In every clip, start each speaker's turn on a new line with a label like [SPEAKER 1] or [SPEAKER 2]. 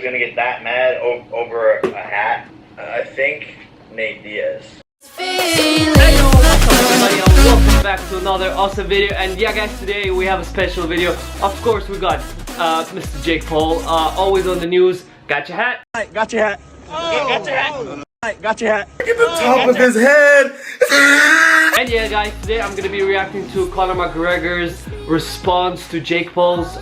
[SPEAKER 1] gonna get that mad over a hat. I think Nate Diaz.
[SPEAKER 2] Hey yo, what's up everybody, and welcome back to another awesome video. And yeah guys, today we have a special video. Of course we got Mr. Jake Paul, always on the news. Got your hat?
[SPEAKER 3] Got your hat.
[SPEAKER 1] Oh, got your hat.
[SPEAKER 3] Got your hat.
[SPEAKER 4] Look at the top of his head.
[SPEAKER 2] And yeah guys, today I'm gonna be reacting to Conor McGregor's response to Jake Paul's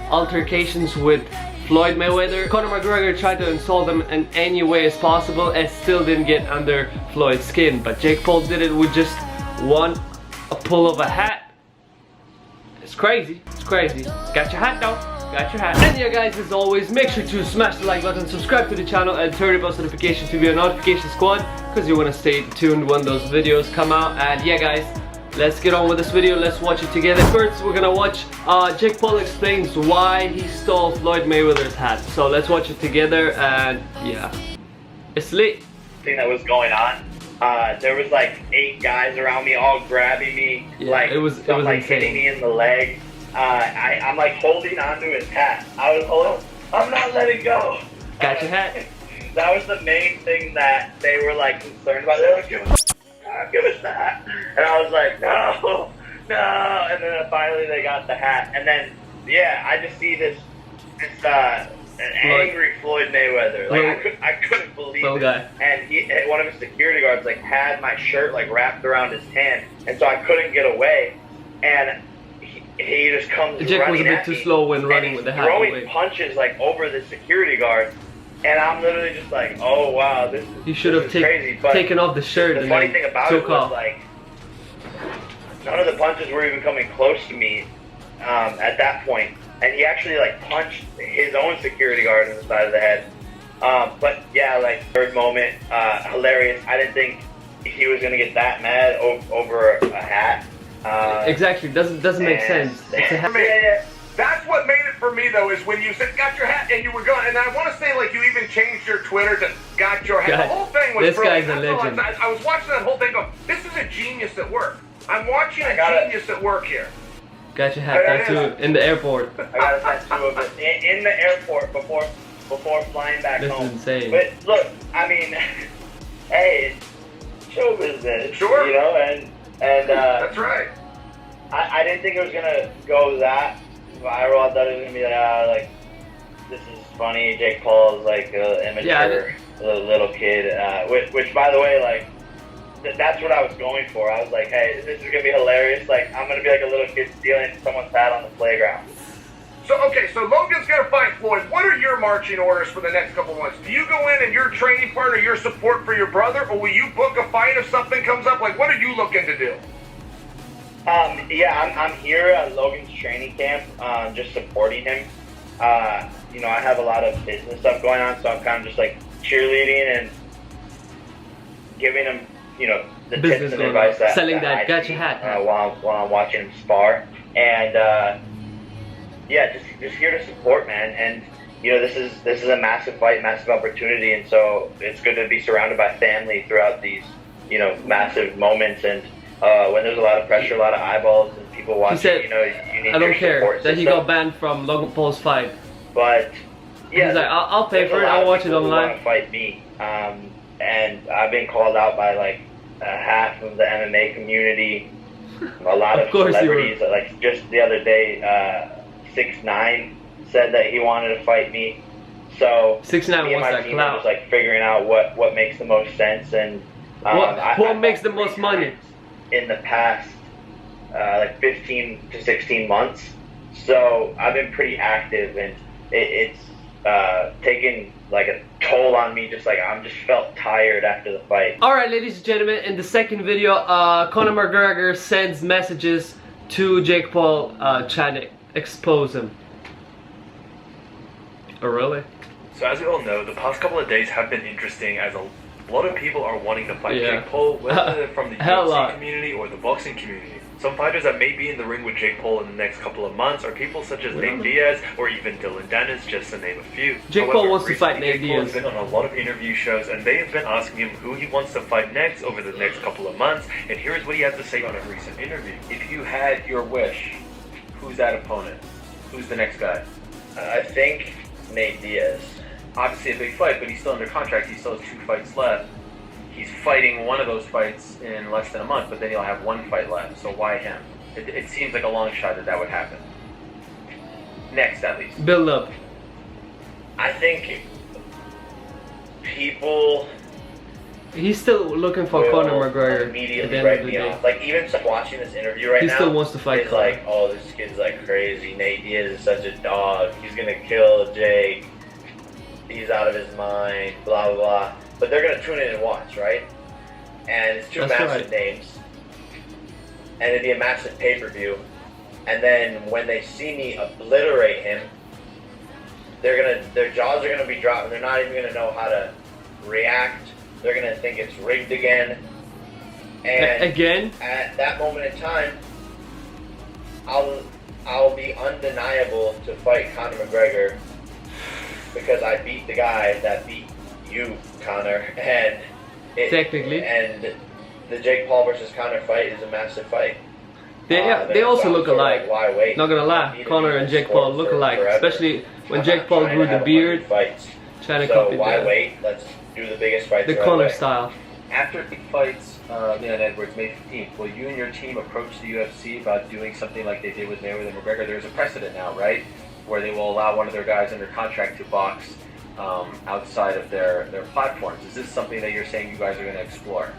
[SPEAKER 2] altercations with Floyd Mayweather. Conor McGregor tried to insult him in any way as possible and still didn't get under Floyd's skin. But Jake Paul did it with just a pull of a hat. It's crazy. It's crazy. Got your hat though. Got your hat. And yeah guys, as always, make sure to smash the like button, subscribe to the channel, and turn on post notifications to be a notification squad, because you want to stay tuned when those videos come out. And yeah guys, let's get on with this video. Let's watch it together. First we're gonna watch Jake Paul explains why he stole Floyd Mayweather's hat. So let's watch it together, and yeah, it's lit.
[SPEAKER 1] Thing that was going on. There was like 8 guys around me, all grabbing me,
[SPEAKER 2] Yeah,
[SPEAKER 1] like
[SPEAKER 2] it was
[SPEAKER 1] like
[SPEAKER 2] insane.
[SPEAKER 1] hitting me in the leg. I'm like holding onto his hat. I'm not letting go.
[SPEAKER 2] Got your hat?
[SPEAKER 1] That was the main thing that they were like concerned about. They're like, give us the hat. And I was like, no. And then finally they got the hat. And then, yeah, I just see this an angry Floyd Mayweather. Like I couldn't believe it.
[SPEAKER 2] Guy.
[SPEAKER 1] And one of his security guards like had my shirt like wrapped around his hand, and so I couldn't get away. And he just comes
[SPEAKER 2] Jake
[SPEAKER 1] running
[SPEAKER 2] was a bit
[SPEAKER 1] at
[SPEAKER 2] too
[SPEAKER 1] me,
[SPEAKER 2] slow when running
[SPEAKER 1] and
[SPEAKER 2] with the
[SPEAKER 1] he's
[SPEAKER 2] hat
[SPEAKER 1] throwing
[SPEAKER 2] away.
[SPEAKER 1] punches like over the security guard, and I'm literally just like, oh wow, this is,
[SPEAKER 2] He should have
[SPEAKER 1] crazy. But
[SPEAKER 2] taken off the shirt.
[SPEAKER 1] the
[SPEAKER 2] and
[SPEAKER 1] funny
[SPEAKER 2] then
[SPEAKER 1] thing about
[SPEAKER 2] took
[SPEAKER 1] it was
[SPEAKER 2] off.
[SPEAKER 1] like none of the punches were even coming close to me at that point, and he actually like punched his own security guard in the side of the head. But yeah, like third moment, hilarious. I didn't think he was gonna get that mad over a hat.
[SPEAKER 2] Exactly, doesn't make sense. It's a hat.
[SPEAKER 1] Yeah.
[SPEAKER 4] That's what made it for me though, is when you said got your hat and you were gone. And I want to say, like, you even changed your Twitter to got your hat.
[SPEAKER 2] God,
[SPEAKER 4] The whole thing was
[SPEAKER 2] this
[SPEAKER 4] brilliant.
[SPEAKER 2] guy's a
[SPEAKER 4] That's all
[SPEAKER 2] legend.
[SPEAKER 4] I was watching that whole thing going, this is a genius at work. I'm watching a genius at work here.
[SPEAKER 2] Got your hat there too, in the airport.
[SPEAKER 1] I got a tattoo of it in the airport before flying back
[SPEAKER 2] This
[SPEAKER 1] home.
[SPEAKER 2] is insane.
[SPEAKER 1] But look, I mean, hey, it's show business,
[SPEAKER 4] Sure.
[SPEAKER 1] you know, and
[SPEAKER 4] That's right.
[SPEAKER 1] I didn't think it was gonna go that viral. I thought it was gonna be like this is funny. Jake Paul is like an immature little kid, which by the way, like that's what I was going for. I was like, hey, this is gonna be hilarious. Like I'm gonna be like a little kid stealing someone's hat on the playground.
[SPEAKER 4] So, okay, so Logan's going to fight Floyd. What are your marching orders for the next couple months? Do you go in and your training partner, your support for your brother, or will you book a fight if something comes up? Like, what are you looking to do?
[SPEAKER 1] Yeah, I'm here at Logan's training camp, just supporting him. You know, I have a lot of business stuff going on, so I'm kind of just like cheerleading and giving him, you know, the
[SPEAKER 2] Business
[SPEAKER 1] tips and
[SPEAKER 2] going
[SPEAKER 1] advice
[SPEAKER 2] on.
[SPEAKER 1] that
[SPEAKER 2] Selling
[SPEAKER 1] that
[SPEAKER 2] that
[SPEAKER 1] I
[SPEAKER 2] got
[SPEAKER 1] see,
[SPEAKER 2] your hat.
[SPEAKER 1] while I'm watching him spar. And yeah, just here to support, man. And you know, this is a massive fight, massive opportunity, and so it's good to be surrounded by family throughout these, you know, massive moments. And when there's a lot of pressure, a lot of eyeballs, and people watching,
[SPEAKER 2] He said,
[SPEAKER 1] you know, you need
[SPEAKER 2] I don't
[SPEAKER 1] your
[SPEAKER 2] care
[SPEAKER 1] support
[SPEAKER 2] that he
[SPEAKER 1] system.
[SPEAKER 2] got banned from Logan Paul's fight.
[SPEAKER 1] But yeah,
[SPEAKER 2] He's like, I'll pay
[SPEAKER 1] there's
[SPEAKER 2] for
[SPEAKER 1] a
[SPEAKER 2] it.
[SPEAKER 1] lot
[SPEAKER 2] I'll
[SPEAKER 1] of
[SPEAKER 2] watch it
[SPEAKER 1] people who
[SPEAKER 2] online.
[SPEAKER 1] want to fight me, and I've been called out by like half of the MMA community, a lot of
[SPEAKER 2] course you were.
[SPEAKER 1] celebrities. Like just the other day, 6ix9ine said that he wanted to fight me. So
[SPEAKER 2] 6ix9ine
[SPEAKER 1] me and
[SPEAKER 2] wants
[SPEAKER 1] my
[SPEAKER 2] that
[SPEAKER 1] team
[SPEAKER 2] clout.
[SPEAKER 1] are just like figuring out what makes the most sense, and
[SPEAKER 2] What makes the
[SPEAKER 1] I've
[SPEAKER 2] most money?
[SPEAKER 1] in the past like 15 to 16 months. So I've been pretty active, and it's taken like a toll on me. Just like I'm just felt tired after the fight.
[SPEAKER 2] Alright, ladies and gentlemen, in the second video, Conor McGregor sends messages to Jake Paul trying to expose him. Oh really?
[SPEAKER 5] So as we all know, the past couple of days have been interesting, as a lot of people are wanting to fight
[SPEAKER 2] Yeah.
[SPEAKER 5] Jake Paul, whether they're from the
[SPEAKER 2] Hell
[SPEAKER 5] UFC
[SPEAKER 2] lot.
[SPEAKER 5] community or the boxing community. Some fighters that may be in the ring with Jake Paul in the next couple of months are people such as Nate Diaz or even Dylan Dennis, just to name a few.
[SPEAKER 2] Jake Paul wants to fight
[SPEAKER 5] recently,
[SPEAKER 2] Nate
[SPEAKER 5] Jake Paul
[SPEAKER 2] Diaz.
[SPEAKER 5] has been on a lot of interview shows, and they have been asking him who he wants to fight next over the next couple of months, and here is what he has to say on a recent interview.
[SPEAKER 6] If you had your wish, who's that opponent? Who's the next guy?
[SPEAKER 1] I think Nate Diaz.
[SPEAKER 3] Obviously a big fight, but he's still under contract. He still has 2 fights left. He's fighting one of those fights in less than a month, but then he'll have 1 fight left. So why him? It seems like a long shot that would happen. Next, at least.
[SPEAKER 2] Build up.
[SPEAKER 1] I think people.
[SPEAKER 2] He's still looking for Conor McGregor at the
[SPEAKER 1] Immediately
[SPEAKER 2] end
[SPEAKER 1] write
[SPEAKER 2] of the
[SPEAKER 1] me
[SPEAKER 2] day.
[SPEAKER 1] off. Like even watching this interview right
[SPEAKER 2] He
[SPEAKER 1] now,
[SPEAKER 2] still wants to fight
[SPEAKER 1] it's
[SPEAKER 2] Conor.
[SPEAKER 1] like, oh, this kid's like crazy. Nate Diaz is such a dog. He's gonna kill Jake. He's out of his mind. Blah blah blah. But they're gonna tune in and watch, right? And it's 2
[SPEAKER 2] That's
[SPEAKER 1] massive
[SPEAKER 2] right.
[SPEAKER 1] names, and it'd be a massive pay-per-view. And then when they see me obliterate him, their jaws are gonna be dropping. They're not even gonna know how to react. They're gonna think it's rigged again. And
[SPEAKER 2] Again?
[SPEAKER 1] at that moment in time, I'll be undeniable to fight Conor McGregor because I beat the guy that beat you, Conor, and
[SPEAKER 2] Technically.
[SPEAKER 1] and the Jake Paul versus Conor fight is a massive fight.
[SPEAKER 2] They also look alike.
[SPEAKER 1] Why wait?
[SPEAKER 2] Not gonna lie, Conor and Jake Paul look alike, especially when Jake Paul grew the beard, trying to
[SPEAKER 1] So
[SPEAKER 2] copy
[SPEAKER 1] why
[SPEAKER 2] the
[SPEAKER 1] wait? Let's do the biggest fight.
[SPEAKER 2] Conor
[SPEAKER 1] right away.
[SPEAKER 2] style.
[SPEAKER 3] After he fights Leon Edwards May 15th, will you and your team approach the UFC about doing something like they did with Mayweather and McGregor? There's a precedent now, right? Where they will allow one of their guys under contract to box outside of their platforms. Is this something that you're saying you guys are going to explore?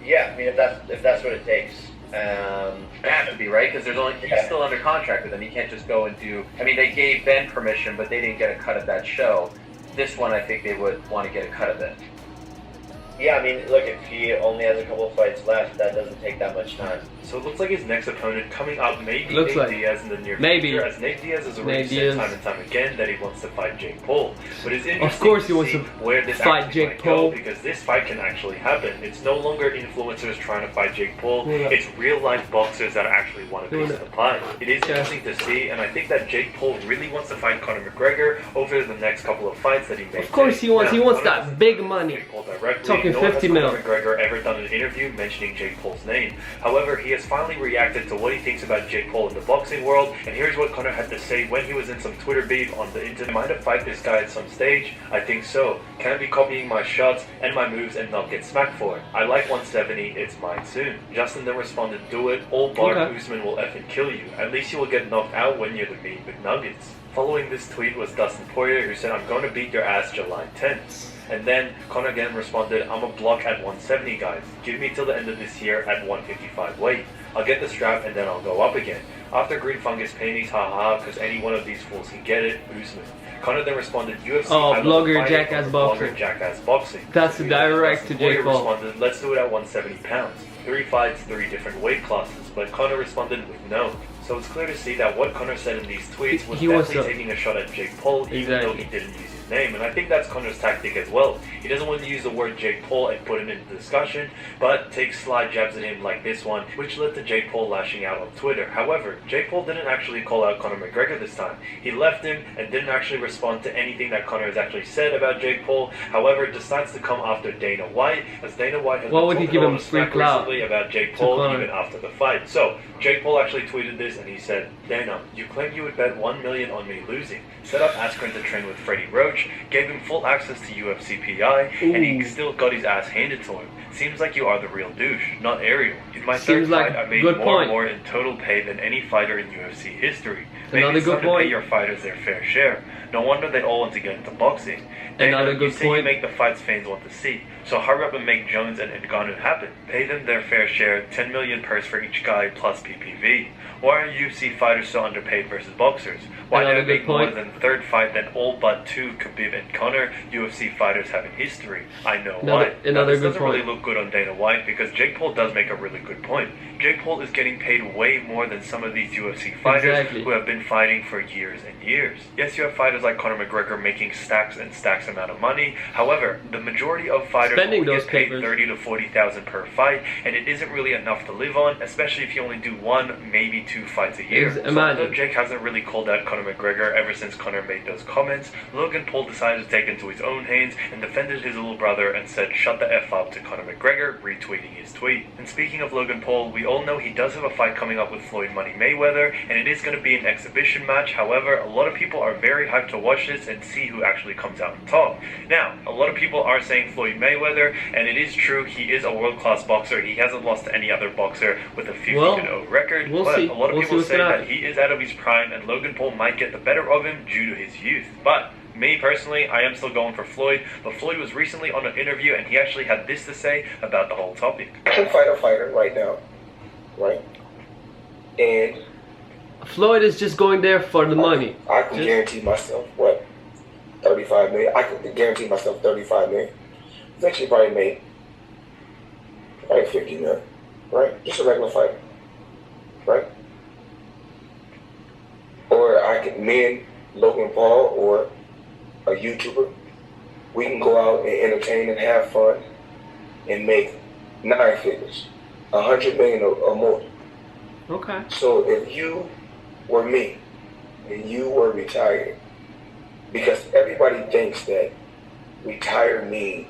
[SPEAKER 1] Yeah, I mean if that's what it takes.
[SPEAKER 3] It has to be, right? Because he's still under contract with them. He can't just go and do. I mean, they gave Ben permission, but they didn't get a cut of that show. This one, I think they would want to get a cut of it.
[SPEAKER 1] Yeah, I mean, look, if he only has a couple of fights left, that doesn't take that much time.
[SPEAKER 5] So it looks like his next opponent coming up may be
[SPEAKER 2] Looks
[SPEAKER 5] Nate
[SPEAKER 2] like.
[SPEAKER 5] Diaz in the near
[SPEAKER 2] Maybe.
[SPEAKER 5] future, as Nate Diaz has already
[SPEAKER 2] Nate
[SPEAKER 5] said
[SPEAKER 2] Diaz.
[SPEAKER 5] time and time again that he wants to fight Jake Paul. But it's interesting
[SPEAKER 2] Of course he
[SPEAKER 5] to
[SPEAKER 2] wants
[SPEAKER 5] see
[SPEAKER 2] to
[SPEAKER 5] where this
[SPEAKER 2] fight
[SPEAKER 5] actually
[SPEAKER 2] Jake
[SPEAKER 5] might go,
[SPEAKER 2] Paul.
[SPEAKER 5] because this fight can actually happen. It's no longer influencers trying to fight Jake Paul.
[SPEAKER 2] Yeah.
[SPEAKER 5] It's real life boxers that actually want a piece of the pie. It is interesting to see, and I think that Jake Paul really wants to fight Conor McGregor over the next couple of fights that he may
[SPEAKER 2] Of course
[SPEAKER 5] take.
[SPEAKER 2] he wants
[SPEAKER 5] Now,
[SPEAKER 2] that
[SPEAKER 5] Conor
[SPEAKER 2] big
[SPEAKER 5] doesn't
[SPEAKER 2] money.
[SPEAKER 5] Jake Paul directly,
[SPEAKER 2] Talking
[SPEAKER 5] nor has
[SPEAKER 2] 50
[SPEAKER 5] Conor
[SPEAKER 2] mil.
[SPEAKER 5] McGregor ever done an interview mentioning Jake Paul's name. However, he has finally reacted to what he thinks about Jake Paul in the boxing world, and here's what Conor had to say when he was in some Twitter beef on the internet. Am I to fight this guy at some stage? I think so. Can I be copying my shots and my moves and not get smacked for it? I like 170, it's mine soon. Justin then responded, do it, all Bart
[SPEAKER 2] Okay.
[SPEAKER 5] Usman will effing kill you. At least you will get knocked out when you're the meat McNuggets. Following this tweet was Dustin Poirier, who said, I'm going to beat your ass July 10th. And then Conor again responded, I'm a block at 170, guys. Give me till the end of this year at 155 weight. I'll get the strap and then I'll go up again. After green fungus paintings, haha, because any one of these fools can get it, Usman. Conor then responded, UFC,
[SPEAKER 2] Oh,
[SPEAKER 5] I love
[SPEAKER 2] blogger
[SPEAKER 5] fighting
[SPEAKER 2] Jackass
[SPEAKER 5] over
[SPEAKER 2] Boxing.
[SPEAKER 5] blogger Jackass Boxing.
[SPEAKER 2] That's direct to Jake
[SPEAKER 5] Poirier
[SPEAKER 2] Paul.
[SPEAKER 5] responded, let's do it at 170 pounds. 3 fights, 3 different weight classes, but Conor responded with no. So it's clear to see that what Conor said in these tweets was
[SPEAKER 2] He wants
[SPEAKER 5] definitely
[SPEAKER 2] to-
[SPEAKER 5] taking a shot at Jake Paul, even though he didn't use his name. And I think that's Conor's tactic as well. He doesn't want to use the word Jake Paul and put him into the discussion, but takes sly jabs at him like this one, which led to Jake Paul lashing out on Twitter. However, Jake Paul didn't actually call out Conor McGregor this time. He left him and didn't actually respond to anything that Conor has actually said about Jake Paul. However, decides to come after Dana White, as Dana White has
[SPEAKER 2] Why
[SPEAKER 5] been
[SPEAKER 2] would he
[SPEAKER 5] talking
[SPEAKER 2] give
[SPEAKER 5] a
[SPEAKER 2] him
[SPEAKER 5] lot of
[SPEAKER 2] free
[SPEAKER 5] smack
[SPEAKER 2] clout
[SPEAKER 5] recently about Jake
[SPEAKER 2] to
[SPEAKER 5] Paul
[SPEAKER 2] Conor?
[SPEAKER 5] even after the fight. So, Jake Paul actually tweeted this and he said, Dana, you claim you would bet $1 million on me losing. Set up Askren to train with Freddie Roach, gave him full access to UFC PI, and he
[SPEAKER 2] Ooh.
[SPEAKER 5] still got his ass handed to him. Seems like you are the real douche, not Ariel. In my
[SPEAKER 2] Seems
[SPEAKER 5] third
[SPEAKER 2] like
[SPEAKER 5] fight, I made
[SPEAKER 2] good
[SPEAKER 5] more
[SPEAKER 2] point.
[SPEAKER 5] and more in total pay than any fighter in UFC history. Maybe
[SPEAKER 2] Another
[SPEAKER 5] it's
[SPEAKER 2] good
[SPEAKER 5] time to
[SPEAKER 2] point.
[SPEAKER 5] pay your fighters their fair share. No wonder they all want to get into boxing.
[SPEAKER 2] Another
[SPEAKER 5] You
[SPEAKER 2] good
[SPEAKER 5] say you
[SPEAKER 2] point.
[SPEAKER 5] make the fights fans want to see. So hurry up and make Jones and Ngannou happen. Pay them their fair share, 10 million purse for each guy plus PPV. Why are UFC fighters so underpaid versus boxers? Why
[SPEAKER 2] Another
[SPEAKER 5] did it
[SPEAKER 2] good
[SPEAKER 5] make more
[SPEAKER 2] point.
[SPEAKER 5] than third fight than all but 2 Khabib and Conor UFC fighters have in history? I know why. Now,
[SPEAKER 2] Another
[SPEAKER 5] this
[SPEAKER 2] good
[SPEAKER 5] doesn't really
[SPEAKER 2] point.
[SPEAKER 5] look good on Dana White because Jake Paul does make a really good point. Jake Paul is getting paid way more than some of these UFC fighters
[SPEAKER 2] Exactly.
[SPEAKER 5] who have been fighting for years and years. Yes, you have fighters like Conor McGregor making stacks and stacks amount of money. However, the majority of fighters
[SPEAKER 2] Spending
[SPEAKER 5] only
[SPEAKER 2] those
[SPEAKER 5] get paid
[SPEAKER 2] papers.
[SPEAKER 5] $30,000 to $40,000 per fight, and it isn't really enough to live on, especially if you only do 1, maybe 2 fights a year. So although Jake hasn't really called out Conor McGregor ever since Conor made those comments, Logan Paul decided to take it into his own hands and defended his little brother and said shut the F up to Conor McGregor, retweeting his tweet. And speaking of Logan Paul, we all know he does have a fight coming up with Floyd Money Mayweather, and it is going to be an exhibition match. However, a lot of people are very hyped to watch this and see who actually comes out on top. Now, a lot of people are saying Floyd Mayweather, and it is true, he is a world-class boxer. He hasn't lost to any other boxer with a 50-0 record, but a lot of people say that he is out of his prime and Logan Paul might get the better of him due to his youth. But me personally, I am still going for Floyd, but Floyd was recently on an interview and he actually had this to say about the whole topic.
[SPEAKER 6] I can fight a fighter right now, right? And
[SPEAKER 2] Floyd is just going there for the money.
[SPEAKER 6] I can guarantee myself, what, 35 million? I can guarantee myself 35 million. Eventually probably make 50 million, right? Just a regular fighter, right? Or I can, me and Logan Paul or a YouTuber, we can go out and entertain and have fun and make 9 figures, 100 million or more.
[SPEAKER 2] Okay.
[SPEAKER 6] So if you were me and you were retired, because everybody thinks that retired means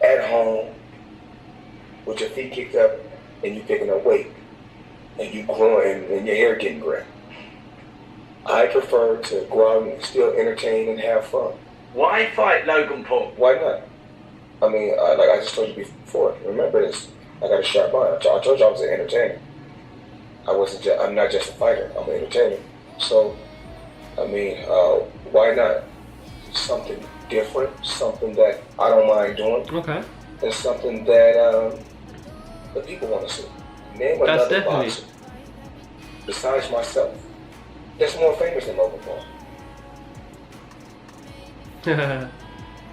[SPEAKER 6] at home with your feet kicked up and you picking up weight and you growing and your hair getting gray. I prefer to go out and still entertain and have fun.
[SPEAKER 7] Why fight Logan Paul?
[SPEAKER 6] Why not? I mean, like I just told you before, remember this, I got a sharp mind. I told you I was an entertainer. I'm not just a fighter, I'm an entertainer. So, I mean, why not? Something different, something that I don't mind doing.
[SPEAKER 2] Okay.
[SPEAKER 6] And something that the people want to see. Name another boxer besides myself that's more famous than Logan Paul.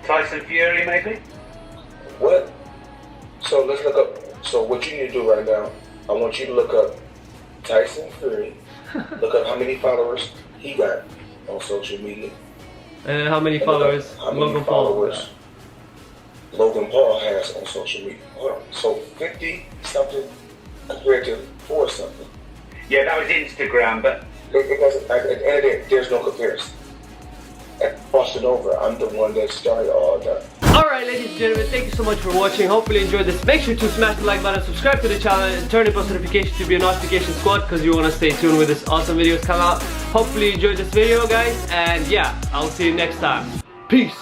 [SPEAKER 7] Tyson Fury, maybe?
[SPEAKER 6] What? So let's look up. So what you need to do right now, I want you to look up Tyson Fury. Look up how many followers he got on social media.
[SPEAKER 2] And how many followers Logan Paul
[SPEAKER 6] has on social media. Hold on. So 50 something compared to 4 something.
[SPEAKER 7] Yeah, that was Instagram, but
[SPEAKER 6] because at the end of the day, there's no comparison. At Boston Over, I'm the one that started all that.
[SPEAKER 2] Alright, ladies and gentlemen, thank you so much for watching. Hopefully you enjoyed this. Make sure to smash the like button, subscribe to the channel, and turn on post notifications to be a notification squad because you want to stay tuned with this awesome videos come out. Hopefully you enjoyed this video, guys, and yeah, I'll see you next time. Peace.